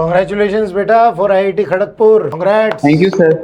Congratulations बेटा for IIT Kharagpur. Congrats. Thank you sir.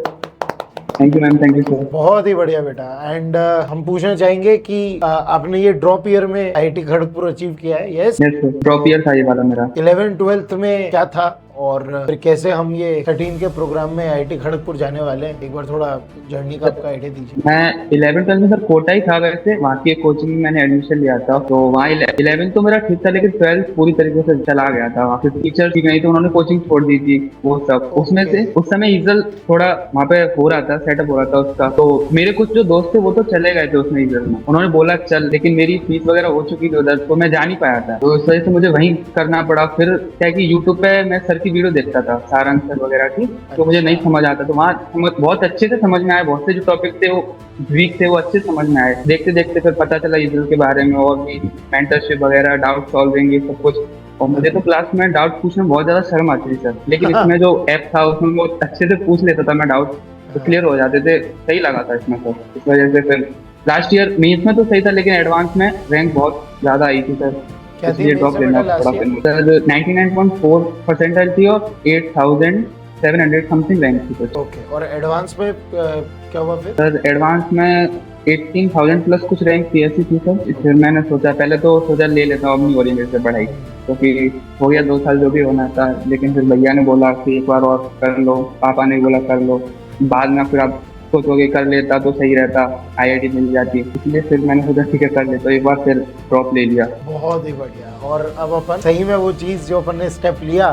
Thank you ma'am, thank you sir. बहुत ही बढ़िया बेटा। And हम पूछना चाहेंगे कि आपने ये ड्रॉप ईयर में आईआईटी खड़गपुर अचीव किया है? Yes yes sir, drop year था ये वाला मेरा। 11 12th में क्या था और फिर कैसे हम ये 13 के प्रोग्राम में आईआईटी खड़गपुर जाने वाले हैं? एक बार थोड़ा जर्नी का आपका आइडिया दीजिए। मैं 11th-12th में सर कोटा ही था, वैसे वहाँ की कोचिंग में मैंने एडमिशन लिया था, तो वहाँ 11th तो मेरा ठीक था, लेकिन 12th पूरी तरीके से चला गया था। वहाँ पे टीचर ठीक नहीं थे, उन्होंने कोचिंग छोड़ दी थी वो सब। उसमें से उस समय ईजल थोड़ा वहाँ पे हो रहा था, सेटअप हो रहा था उसका, तो मेरे कुछ जो दोस्त थे वो तो चले गए थे उसमें ईजल में, उन्होंने बोला चल, लेकिन मेरी फीस वगैरह हो चुकी थी उधर, तो मैं जा नहीं पाया था, तो इस वजह से मुझे वहीं करना पड़ा। फिर क्या कि यूट्यूब पे मैं सर की वीडियो देखता था, सारंग सर वगैरह की, तो मुझे नहीं समझ आता, तो वहाँ बहुत अच्छे से समझ में आया, बहुत से जो टॉपिक थे वो वीक थे वो अच्छे समझ में आए। देखते देखते फिर पता चला ईजल के बारे में और भी मेंटरशिप वगैरह, डाउट सॉल्विंग, ये सब कुछ। और मुझे तो क्लास में डाउट पूछने में बहुत ज्यादा शर्म आती थी सर, लेकिन इसमें जो ऐप था उसमें वो अच्छे से पूछ लेता था मैं, डाउट तो क्लियर हो जाते थे, सही लगा था इसमें सर। इस वजह से फिर लास्ट ईयर मेंस में तो सही था, लेकिन एडवांस में रैंक बहुत ज्यादा आई थी सर, इसलिए ड्रॉप लेना पड़ा सर। 99.4 परसेंटाइल थी और 8700 समथिंग रैंक थी सर। ओके, और एडवांस में क्या हुआ फिर? सर एडवांस में 18,000 प्लस कुछ रैंक थी, ऐसी थी सर। फिर मैंने सोचा, पहले तो सोचा ले लेता हूँ, अब नहीं हो रही मेरे से पढ़ाई, क्योंकि हो गया 2 साल जो भी होना था, लेकिन फिर भैया ने बोला कि एक बार और कर लो, पापा ने बोला कर लो, बाद में फिर आप सोचोगे कर लेता तो सही रहता, आईआईटी मिल जाती, इसलिए फिर मैंने सोचा ठीक है कर लेता, एक बार फिर ड्रॉप ले लिया। बहुत ही बढ़िया। और अब अपन सही में वो चीज जो अपन ने स्टेप लिया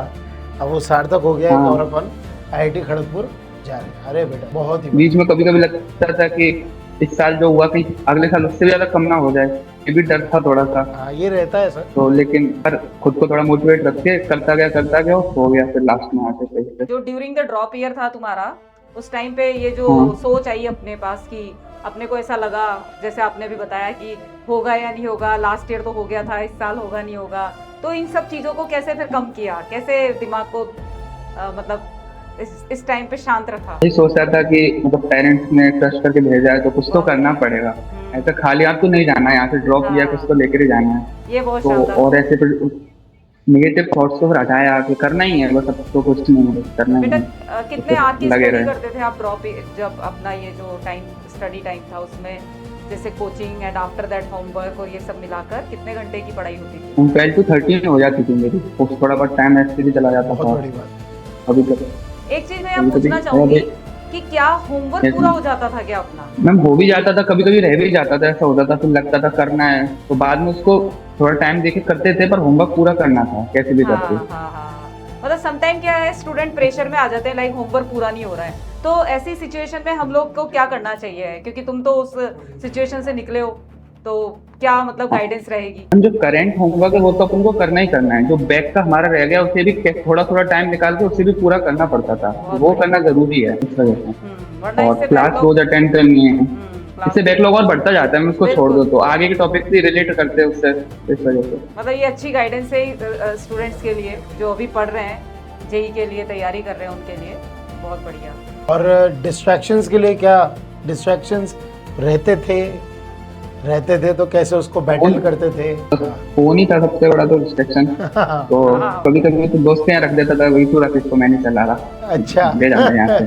अब वो सार्थक हो गया है और अपन आईआईटी खड़गपुर जा रहे हैं। अरे बेटा बहुत ही बीच में कभी कभी लगता था कि इस साल जो हुआ कहीं अगले साल उससे भी ज्यादा कम ना हो जाए, ये भी डर था थोड़ा सा। हाँ ये रहता है सर। तो लेकिन पर खुद को थोड़ा मोटिवेट रख के करता गया, हो गया फिर लास्ट में आके सही से। जो ड्यूरिंग द ड्रॉप ईयर था तुम्हारा, उस टाइम पे ये जो सोच आई अपने पास कि अपने को ऐसा लगा, जैसे आपने भी बताया कि होगा या नहीं होगा, लास्ट ईयर तो हो गया था, इस साल होगा नहीं होगा, तो इन सब चीजों को कैसे फिर कम किया, कैसे दिमाग को मतलब इस टाइम पे शांत रखा? यही सोच रहा था कि मतलब पेरेंट्स ने ट्रस्ट करके भेजा है तो कुछ तो करना पड़ेगा, ऐसा खाली आप तो नहीं जाना है, यहाँ से ड्रॉप लिया कुछ तो लेकर ही जाना है। ये बहुत तो और ऐसे फिर नेगेटिव थॉट्स को हटाया कि करना ही है बस, अब तो कुछ नहीं करना ही है। कितने आवर की स्टडी करते थे आप ड्रॉप, जब अपना ये जो टाइम स्टडी टाइम था उसमें, जैसे coaching and after that homework और ये सब मिलाकर कितने घंटे की पढ़ाई होती थी? 12 to 13 हो जाती थी मेरी, थोड़ा बहुत टाइम ऐसे भी चला जाता था अभी तक। एक चीज मैं पूछना चाहूंगी कि क्या होमवर्क पूरा हो जाता था क्या अपना? मैम हो भी जाता था, कभी कभी रह भी जाता था, ऐसा होता था, फिर लगता था करना है तो बाद में उसको थोड़ा टाइम देके करते थे, पर होमवर्क पूरा करना था कैसे भी करके। मतलब समटाइम क्या है, स्टूडेंट प्रेशर में आ जाते हैं, लाइक होमवर्क पूरा नहीं हो रहा है, तो ऐसी सिचुएशन में हम लोग को क्या करना चाहिए, क्योंकि तुम तो उस सिचुएशन से निकले हो, तो क्या मतलब गाइडेंस रहेगी? जो करंट होमवर्क है वो तो अपन को करना ही करना है, जो बैक का हमारा रह गया उसे भी थोड़ा थोड़ा टाइम निकाल के उसे भी पूरा करना पड़ता था, वो करना जरूरी है इस वजह से। और क्लास रोज अटेंड करनी है, इससे बैकलॉग और बढ़ता जाता है, मैं उसको छोड़ दो तो आगे के टॉपिक से रिलेट करते हैं उससे, इस वजह से। मतलब ये अच्छी गाइडेंस है स्टूडेंट्स के लिए जो अभी पढ़ रहे हैं, जेई के लिए तैयारी कर रहे हैं, उनके लिए बहुत बढ़िया। और डिस्ट्रैक्शंस के लिए क्या डिस्ट्रैक्शंस रहते थे तो कैसे उसको बैटल करते थे? फोन ही था सबसे बड़ा तो डिस्ट्रैक्शन। तो कभी कभी तो दोस्त यहाँ रख देता था, वही पूरा किसको मैं नहीं चला रहा। अच्छा ले जाता यहाँ से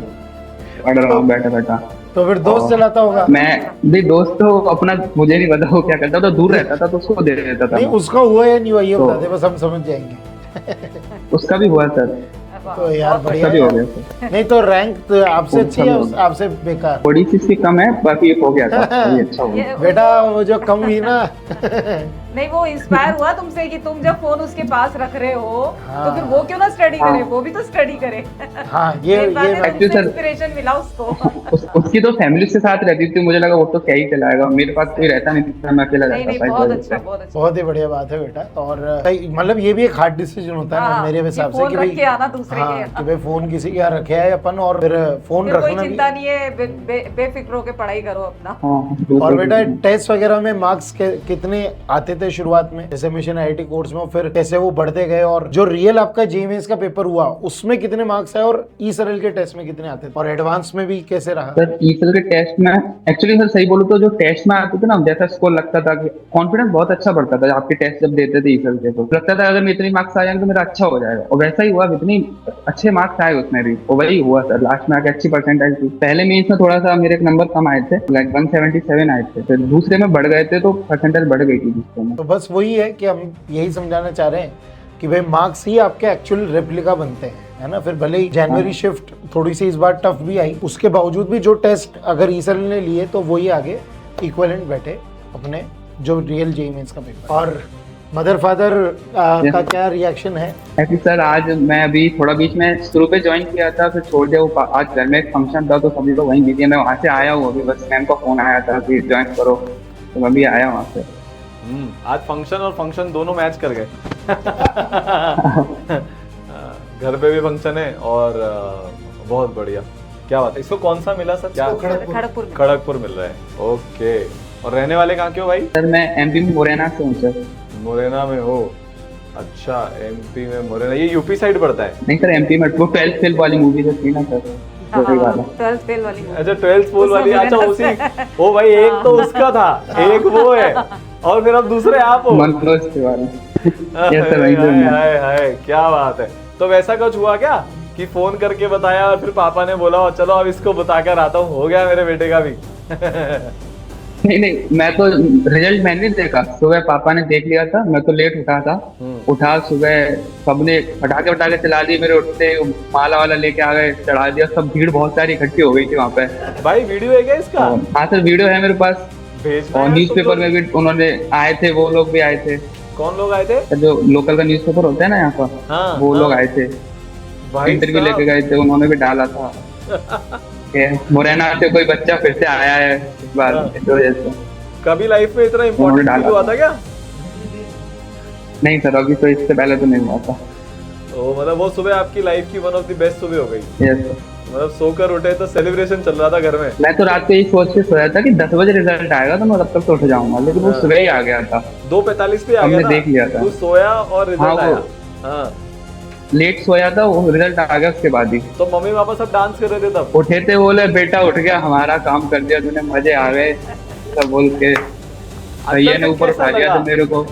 पढ़ रहा हूँ बैठा। तो फिर दोस्त चलाता होगा? मैं भी दोस्त तो अपना मुझे नहीं पता वो क्या करता था, दूर रहता था तो उसको दे देता था। नहीं उसका हुआ या नहीं हुआ ये बता दे, बस हम समझ जाएंगे। उसका भी हुआ सर, तो यार बढ़िया हो गया। नहीं तो रैंक तो आपसे अच्छी है आपसे बेकार? थोड़ी सी कम है, बाकी हो गया था, अच्छा हो गया। बेटा वो जो कम हुई ना नहीं वो इंस्पायर हुआ तुमसे कि तुम जब फोन उसके पास रख रहे हो तो फिर वो क्यों ना स्टडी करे, वो भी तो स्टडी करे। हाँ ये इंस्पिरेशन मिला उसको। उसकी तो फैमिली के साथ रहती थी, मुझे लगा वो तो क्या ही चलाएगा, मेरे पास कोई रहता नहीं था, मैं अकेला रहता था। बहुत ही बढ़िया बात है बेटा। और मतलब ये भी एक हार्ड डिसीजन होता है मेरे हिसाब से कि भाई फोन किसी के यहाँ रखे है अपन, और फिर फोन रखना भी चिंता नहीं है, बेफिक्र होकर पढ़ाई करो अपना। और बेटा टेस्ट वगैरह में मार्क्स कितने आते थे शुरुआत में, जैसे मिशन आईआईटी कोर्स में, फिर कैसे वो बढ़ते गए, और जो रियल आपका जेईई का पेपर हुआ उसमें कितने मार्क्स आए, और ई-सरल के टेस्ट में कितने आते थे, और एडवांस में भी कैसे रहा? सर ई-सरल के टेस्ट में एक्चुअली सर सही बोलूं तो जो टेस्ट में आते थे ना, जैसा स्कोर लगता था कि कॉन्फिडेंस बहुत अच्छा बढ़ता था आपके टेस्ट जब देते थे ई-सरल के, तो लगता था अगर मैं इतनी मार्क्स आ जाएंगे तो मेरा अच्छा हो जाएगा, और वैसा ही हुआ। इतनी अच्छे मार्क्स आए उसमें भी, वो वही हुआ सर, लास्ट में आके अच्छी परसेंटाइल थी। पहले मेंस में थोड़ा सा मेरे नंबर कम आए थे, लाइक 177 आए थे, फिर दूसरे में बढ़ गए थे तो परसेंटाइल बढ़ गई थी दूसरे में। तो बस वही है कि हम यही समझाना चाह रहे हैं कि भाई मार्क्स ही आपके एक्चुअल रेप्लिका बनते हैं, है ना। फिर भले ही जनवरी शिफ्ट थोड़ी सी इस बार टफ भी आई, उसके बावजूद भी जो टेस्ट अगर ईसएल ने लिए तो वही आगे इक्विवेलेंट बैठे अपने जो रियल जेईई मेंस का पेपर। और मदर फादर का क्या रिएक्शन है? ऐसे सर आज मैं अभी थोड़ा बीच में शुरू पे ज्वाइन किया था, फिर छोड़ दिया। वो आज घर में एक फंक्शन था तो सभी लोग वहीं बिजी है, मैं वहाँ से आया हूँ अभी, बस मैम का फोन आया था कि ज्वाइन करो तो मैं भी आया वहाँ से। आज फंक्शन और फंक्शन दोनों मैच कर गए। घर पे भी फंक्शन है और बहुत बढ़िया, क्या बात है। इसको कौन सा मिला सर? क्या खड़गपुर मिल रहा है, ओके। और रहने वाले कहाँ के हो भाई? सर मैं एमपी में मुरैना से हूँ सर। मुरैना में हो, अच्छा। एमपी में मुरैना, ये यूपी साइड पड़ता है? नहीं सर एमपी में, वो 12th फेल वाली मूवी जो थी ना सर, वही वाला। 12th फेल वाली, अच्छा 12th फेल वाली, अच्छा उसी। ओ भाई एक तो उसका था, एक वो है, और फिर अब दूसरे आप हो। मनोज तिवारी। हाय हाय क्या बात है। तो वैसा कुछ हुआ क्या कि फोन करके बताया और फिर पापा ने बोला चलो अब इसको बता कर आता हूँ, हो गया मेरे बेटे का भी? नहीं मैं तो रिजल्ट मैंने नहीं देखा, सुबह पापा ने देख लिया था, मैं तो लेट उठा था। उठा सुबह, सबने पटाखे चला दिए, मेरे उठते माला वाला लेके आ गए, चढ़ा दिया, सब भीड़ बहुत सारी इकट्ठी हो गई थी वहाँ पे। भाई वीडियो है क्या इसका? हाँ सर वीडियो है मेरे पास, और न्यूज़पेपर में भी उन्होंने आए थे, वो लोग भी आए थे। कौन लोग आए थे? जो लोकल का न्यूज़पेपर होता है ना यहाँ पर, हाँ, वो लोग आए थे, इंटरव्यू लेके गए थे, उन्होंने भी डाला था मुरैना से कोई बच्चा फिर से आया है इस बार, इस वजह से। कभी लाइफ में इतना इम्पोर्टेंट फील हुआ था क्या? नहीं सर अभी तो इससे पहले तो नहीं हुआ था। तो मतलब वो सुबह आपकी लाइफ की वन ऑफ द बेस्ट सुबह हो गई? Yes sir. मतलब सोकर उठे तो सेलिब्रेशन चल रहा था घर में? मैं तो रात को यही सोच के सोया था कि 10 बजे रिजल्ट आएगा तो मैं तब तक तो उठ जाऊंगा, लेकिन वो सुबह ही आ गया था, 2:45 पे आ गया था। हमने देख लिया था। तू सोया और रिजल्ट आया? हाँ लेट सोया था, वो रिजल्ट आ गया उसके बाद ही। तो मम्मी पापा सब डांस कर रहे थे तब? उठे थे, बोले बेटा उठ गया, हमारा काम कर दिया तूने, मजे आ गए सब बोल के। भैया ने ऊपर उठा दिया था मेरे को।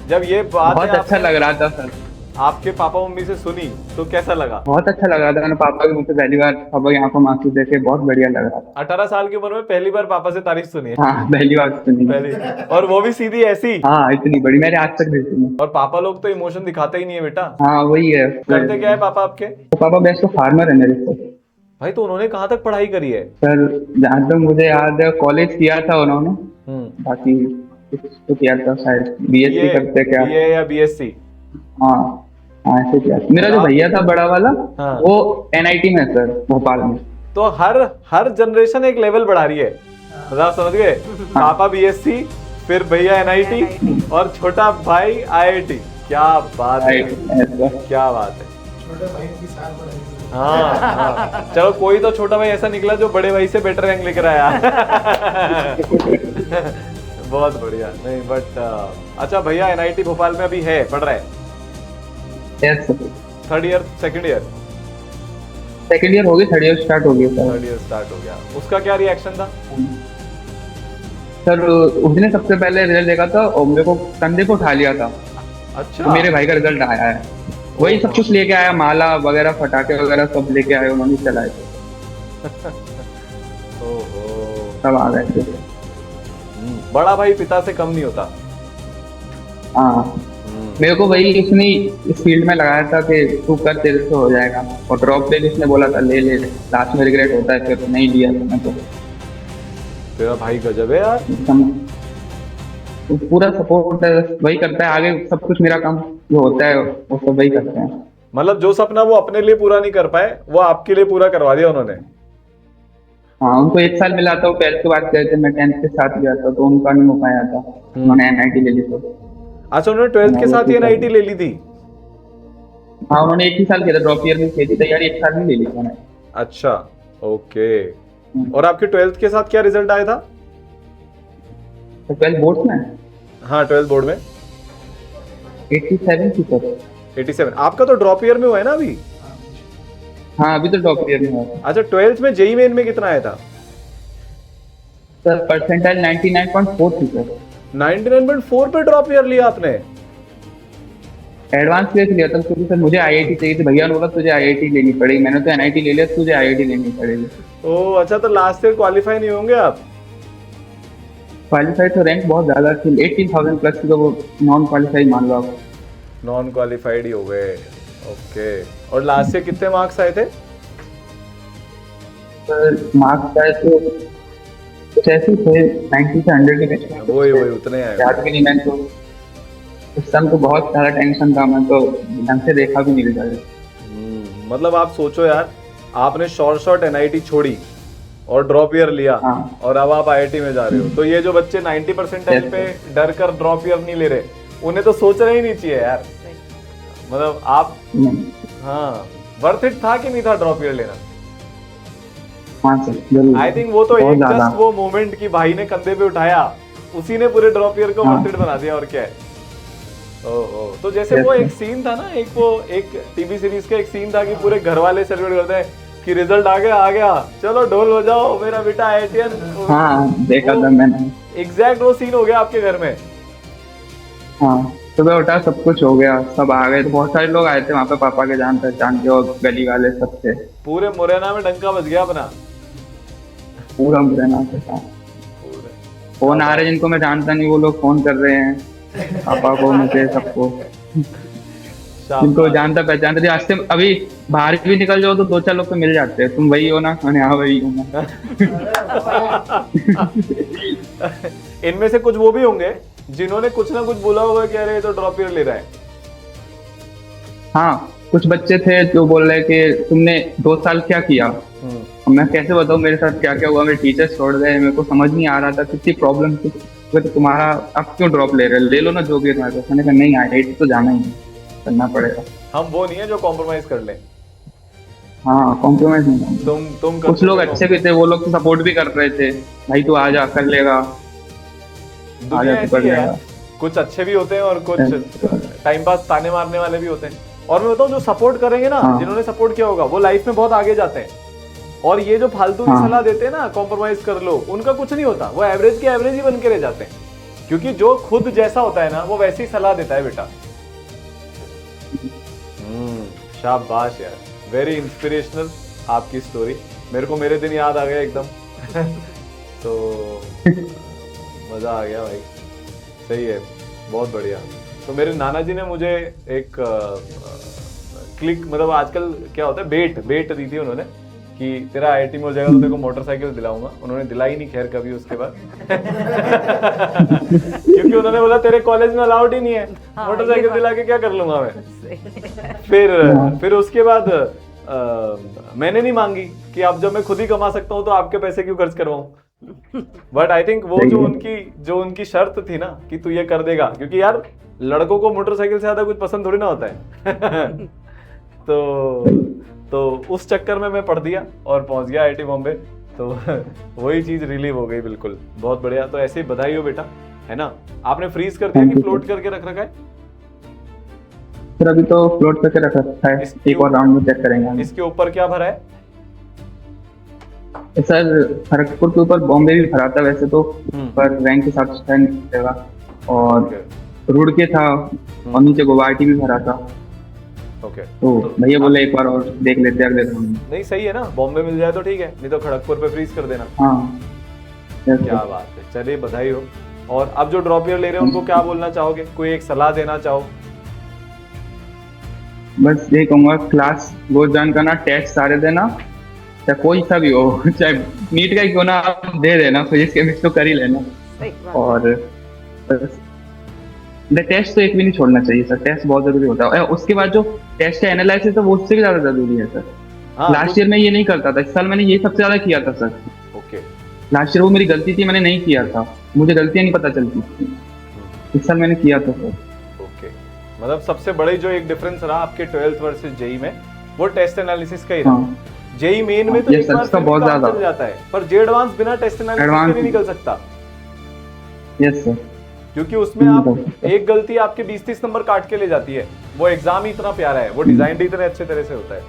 जब ये बात बहुत अच्छा लग रहा था सर। आपके पापा मम्मी से सुनी तो कैसा लगा? बहुत अच्छा लगा था, मैंने पापा की मुझसे पहली बार पापा की आंखों में आंसू देखे, बहुत बढ़िया लग रहा था। 18 साल की उम्र में पहली बार पापा से तारीफ सुनी है? हाँ पहली बार सुनी। पहली, और वो भी सीधी ऐसी? हाँ इतनी बड़ी मैंने आज तक नहीं सुनी। और पापा लोग तो इमोशन दिखाते ही नहीं है बेटा। हाँ वही है। करते क्या है पापा आपके? तो पापा बेस्ट तो फार्मर है मेरे से। भाई तो उन्होंने कहाँ तक पढ़ाई करी है? सर जहाँ तक मुझे याद है कॉलेज किया था उन्होंने, बाकी कुछ तो किया था शायद, बीएससी करते क्या, बीए या बीएससी? हाँ ऐसे किया। मेरा जो भैया था बड़ा वाला, हाँ। वो एनआईटी में सर, भोपाल में। तो हर जनरेशन एक लेवल बढ़ा रही है, आप समझ गए? पापा बीएससी, फिर भैया एनआईटी, और छोटा भाई आईआईटी। क्या बात है, क्या बात है। छोटे भाई की साल बढ़ाई। हाँ, चलो कोई तो छोटा भाई ऐसा निकला जो बड़े भाई से बेटर रैंक लेकर आया। बहुत बढ़िया। नहीं बट अच्छा भैया एनआईटी भोपाल में अभी है, पढ़ रहा है? Yes sir. 3rd year, 2nd year? 2nd year हो गई, 3rd ईयर स्टार्ट हो गया सर। 3rd ईयर स्टार्ट हो गया। उसका क्या रिएक्शन था? सर उसने सबसे पहले रिजल्ट देखा था और मेरे को कंधे पे उठा लिया था। अच्छा। तो मेरे भाई का रिजल्ट आया है, वही सब कुछ लेके आया, माला वगैरह पटाखे वगैरह सब लेके आए, उन्होंने चलाए थे। सब आ गए थे। बड़ा भाई पिता से कम नहीं होता। हाँ मेरे को वही उसने इस फील्ड में लगाया था कि तू कर, तेरे से हो जाएगा। और ड्रॉप पे उसने बोला था ले ले, लास्ट में रिग्रेट होता है, फिर नहीं लिया था मैं तो। तेरा भाई गजब है यार। तो पूरा सपोर्ट वही करता है, आगे सब कुछ मेरा काम जो होता है वो सब वही करते हैं। मतलब जो सपना वो अपने लिए पूरा नहीं कर पाए वो आपके लिए पूरा करवा दिया उन्होंने। हाँ उनको 1 साल मिला था, वो 12th के बाद गए थे, मैं 10th के साथ गया था तो उनका नहीं हो पाया था, उन्होंने एनआईटी ले ली थी। अच्छा उन्होंने 12th के साथ ही एनआईटी ले ली थी? हाँ उन्होंने 1 ही साल किया था, ड्रॉप ईयर में की थी तैयारी, 1 साल में ले ली थी उन्होंने। अच्छा ओके। और आपके 12th के साथ क्या रिजल्ट आया था? तो 12th बोर्ड में? हाँ 12th बोर्ड में 87 थी सर। 87। आपका तो ड्रॉप ईयर में हुआ है ना अभी? हाँ अभी तो ड्रॉप ईयर में हुआ। अच्छा 12th में जेईई मेन में कितना आया था? सर परसेंटाइल 99.4 थी सर। 99.4 पे ड्रॉप ईयर लिया आपने? एडवांस क्यों लिया था क्योंकि सर मुझे आईआईटी चाहिए थी, भैया ने बोला तुझे आईआईटी लेनी पड़ेगी, मैंने तो एनआईटी ले लिया, तुझे आईआईटी लेनी पड़ेगी। ओह अच्छा, तो लास्ट ईयर क्वालिफाई नहीं होंगे आप? क्वालिफाई तो रैंक बहुत ज्यादा थी, 18,000 प्लस थी, तो वो नॉन क्वालिफाई मान लो आप। नॉन क्वालिफाइड ही हो गए। ओके, और लास्ट ईयर कितने मार्क्स आए थे? सर मार्क्स आए तो कुछ ऐसे ही थे, 90 से 100 के बीच में। वही उतने आए। याद भी नहीं, मैं तो उस टाइम तो बहुत सारा टेंशन था, मैं तो ढंग से देखा भी नहीं रिजल्ट। मतलब आप सोचो यार, आपने शॉर्ट एनआईटी छोड़ी और ड्रॉप ईयर लिया, हाँ। और अब आप आईआईटी में जा रहे हो। तो ये जो बच्चे 90 परसेंटेज Yes, पे डर कर ड्रॉप ईयर नहीं ले रहे, उन्हें तो सोचना ही नहीं चाहिए यार। मतलब आप, हाँ, वर्थ इट था कि नहीं था ड्रॉप ईयर लेना? हाँ सर जरूर। आई थिंक वो तो बहुत एक ज्यादा। जस्ट वो मोमेंट की भाई ने कंधे पे उठाया, उसी ने पूरे ड्रॉप ईयर को हाँ। वर्थ इट बना दिया, और क्या है। ओह, तो जैसे वो एक सीन था ना, एक टीवी सीरीज का एक सीन था कि पूरे घर वाले सेलिब्रेट करते हैं कि रिजल्ट आ गया, चलो ढोल बजाओ, मेरा बेटा आईआईटीएन। हाँ देखा था मैंने। एग्जैक्ट वो सीन हो गया आपके घर में। हाँ सुबह उठा, सब कुछ हो गया, सब आ गए, तो बहुत सारे लोग आए थे वहाँ पे, पापा के जान पहचान के और गली वाले सब थे। पूरे मुरैना में डंका बज गया अपना। पूरा मुरैना के साथ फोन आ रहे, जिनको मैं जानता नहीं वो लोग फोन कर रहे हैं पापा को, मुझे, सबको, जिनको जानता पहचानता थी। आज से अभी बाहर भी निकल जाओ तो 2-4 लोग तो मिल जाते हैं, तुम वही हो ना? मैंने हाँ वही हूँ मैं। इनमें से कुछ वो भी होंगे जिन्होंने कुछ ना कुछ बोला होगा कि अरे ये तो ड्रॉप ईयर ले रहा है। हाँ कुछ बच्चे थे जो बोल रहे कि तुमने 2 साल क्या किया। मैं कैसे बताऊँ मेरे साथ क्या क्या हुआ, मेरे टीचर छोड़ गए, मेरे को समझ नहीं आ रहा था कितनी प्रॉब्लम थी। तो तुम्हारा अब क्यों ड्रॉप ले रहे, ले लो ना जो भी तुम्हारे पास। मैंने कहा नहीं, आईआईटी तो जाना ही करना पड़ेगा। हम वो नहीं है जो कॉम्प्रोमाइज कर ले। हाँ कॉम्प्रोमाइज नहीं। तुम कुछ लोग अच्छे भी थे, वो लोग तो सपोर्ट भी कर रहे थे, भाई तू आ जा कर लेगा, दुनिया ऐसी है, कुछ अच्छे भी होते हैं और कुछ टाइम पास ताने मारने वाले भी होते हैं। और मैं बताऊं, जो सपोर्ट करेंगे ना, हाँ। जिन्होंने सपोर्ट किया होगा वो लाइफ में बहुत आगे जाते हैं। और ये जो फालतू की सलाह देते हैं ना, कॉम्प्रोमाइज कर लो, उनका कुछ नहीं होता, वो एवरेज के एवरेज ही बन के रह जाते हैं। क्योंकि जो खुद जैसा होता है ना, वो वैसी ही सलाह देता है बेटा। शाबाश यार, वेरी इंस्पिरेशनल आपकी स्टोरी। मेरे को मेरे दिन याद आ गया एकदम। तो मजा आ गया भाई, सही है, बहुत बढ़िया। तो मेरे नाना जी ने मुझे एक क्लिक, मतलब आजकल क्या होता है, बेट दी थी उन्होंने कि तेरा आईआईटी में हो जाएगा तो तेरे को मोटरसाइकिल दिलाऊंगा। उन्होंने दिलाई नहीं खैर कभी उसके बाद। क्योंकि उन्होंने बोला तेरे कॉलेज में अलाउड ही नहीं है, मोटरसाइकिल दिला के क्या कर लूंगा मैं। फिर उसके बाद मैंने नहीं मांगी कि अब जब मैं खुद ही कमा सकता हूँ तो आपके पैसे क्यों खर्च करवाऊं। बट आई थिंक वो जो उनकी शर्त थी ना कि तू ये कर देगा, क्योंकि यार लड़कों को मोटरसाइकिल से ज्यादा कुछ पसंद थोड़ी ना होता है। तो उस चक्कर में मैं पढ़ दिया और पहुंच गया आईआईटी बॉम्बे। तो वही चीज रिलीव हो गई, बिल्कुल बहुत बढ़िया। तो ऐसे ही बधाई हो बेटा, है ना। आपने फ्रीज कर दिया कि फ्लोट करके रख रखा है? सर अभी तो फ्लोट करके रख रखा है, एक और राउंड में चेक करेंगे। इसके ऊपर क्या भरा है? सर खड़गपुर के ऊपर बॉम्बे भी भरा था वैसे तो, पर रैंक के साथ स्टैंड मिलेगा। और रुड़ के था और नीचे गुवाहाटी भी भरा था। ओके, तो भैया बोले एक बार और देख लेते हैं अगले राउंड। नहीं सही है ना, बॉम्बे मिल जाए तो ठीक है, नहीं तो खड़गपुर पे फ्रीज कर देना। हाँ क्या बात है, चलिए बधाई हो। और अब जो ड्रॉप ईयर ले रहे हैं उनको क्या बोलना चाहोगे, कोई एक सलाह देना चाहो? बस यही कहूँगा, क्लास रोज ज्वाइन करना, टेस्ट सारे देना, चाहे कोई सा भी हो, चाहे नीट का ही क्यों ना आप दे देना, फिजिक्स केमिस्ट्री तो कर ही लेना। और टेस्ट तो एक भी नहीं छोड़ना चाहिए सर, टेस्ट बहुत जरूरी होता है। उसके बाद जो टेस्ट का एनालिसिस है वो उससे भी ज्यादा जरूरी है सर। लास्ट ईयर में ये नहीं करता था, इस साल मैंने ये सबसे ज्यादा किया था सर। ओके, लास्ट ईयर वो मेरी गलती थी, मैंने नहीं किया था, मुझे गलतियां नहीं पता चलती थी, इस साल मैंने किया था सर। ओके, मतलब सबसे बड़ी जो एक डिफरेंस रहा आपके 12th वर्सेस जेई में, वो टेस्ट एनालिसिस का ही रहा। जेई मेन में तो एक बार फिर बहुत ज्यादा चल जाता है, पर जे एडवांस बिना टेस्ट एनालिसिस के नहीं निकल सकता। यस सर, क्योंकि उसमें आप एक गलती आपके 20-30 नंबर काट के ले जाती है। वो एग्जाम ही इतना प्यारा है, वो डिजाइन भी इतने अच्छे तरह से होता है।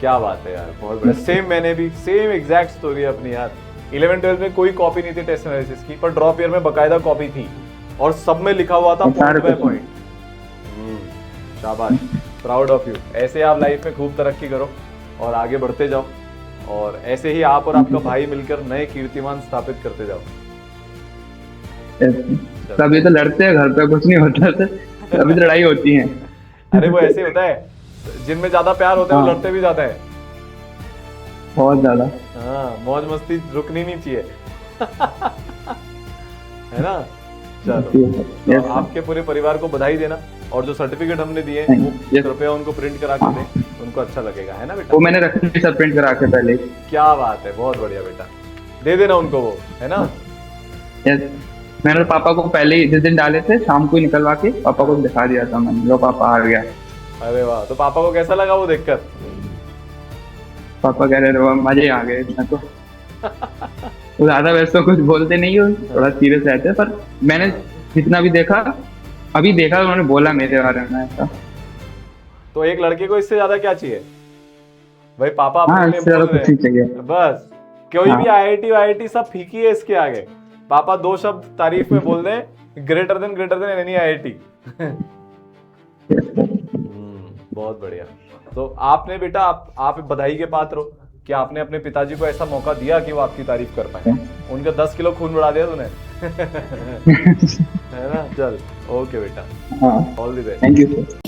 क्या बात है यार, बहुत बढ़िया। सेम मैंने भी सेम एग्जैक्ट स्टोरी अपनी यार। 11-12 में कोई कॉपी नहीं थी टेस्ट एनालिसिस की, पर ड्रॉप ईयर में बकायदा कॉपी थी और सब में लिखा हुआ था पॉइंट बाय पॉइंट। शाबाश, प्राउड ऑफ यू। ऐसे आप लाइफ में खूब तरक्की करो और आगे बढ़ते जाओ, और ऐसे ही आप और आपका भाई मिलकर नए कीर्तिमान स्थापित करते जाओ। तभी तो लड़ते हैं, घर पे कुछ नहीं होता तो तभी तो लड़ाई होती है। अरे वो ऐसे होता है, जिनमें ज्यादा प्यार होता है वो हाँ। लड़ते भी जाते हैं। बहुत ज्यादा। हाँ, मौज मस्ती रुकनी नहीं चाहिए। है ना? चलो, तो Yes, आपके पूरे परिवार को बधाई देना, और जो सर्टिफिकेट हमने दिए Thank वो you. Yes. कृपया उनको प्रिंट करा के दें, उनको अच्छा लगेगा, है ना बेटा? वो मैंने रखी सब प्रिंट करा के पहले। क्या बात है, बहुत बढ़िया बेटा, दे देना उनको वो, है ना? यस, मैंने पापा को पहले ही जिस दिन डाले थे शाम को ही निकलवा के पापा को दिखा दिया था मैंने, लो पापा आ गया। अरे वाह, तो पापा को कैसा लगा वो देखकर? पापा कह रहे थे मजे ही आ गए इसमें तो। वो ज्यादा वैसे तो कुछ बोलते नहीं हो, थोड़ा सीरियस रहते हैं, पर मैंने जितना भी देखा, अभी देखा उन्होंने बोला मेरे बारे में ऐसा। तो एक लड़के को इससे ज्यादा क्या चाहिए भाई? पापा हाँ, अपने लिए इससे ज्यादा बोल कुछ नहीं रहे हैं। चाहिए। बस कोई भी हाँ। आईआईटी वाईआईटी सब फीकी है इसके आगे। पापा दो शब्द तारीफ में बोल दें, ग्रेटर देन एनी आईआईटी। बहुत बढ़िया। तो आपने बेटा, आप बधाई के पात्र हो कि आपने अपने पिताजी को ऐसा मौका दिया कि वो आपकी तारीफ कर पाए। उनका 10 किलो खून बढ़ा दिया तूने। है ना? चल, ओके बेटा, हाँ, all the best. Thank you sir.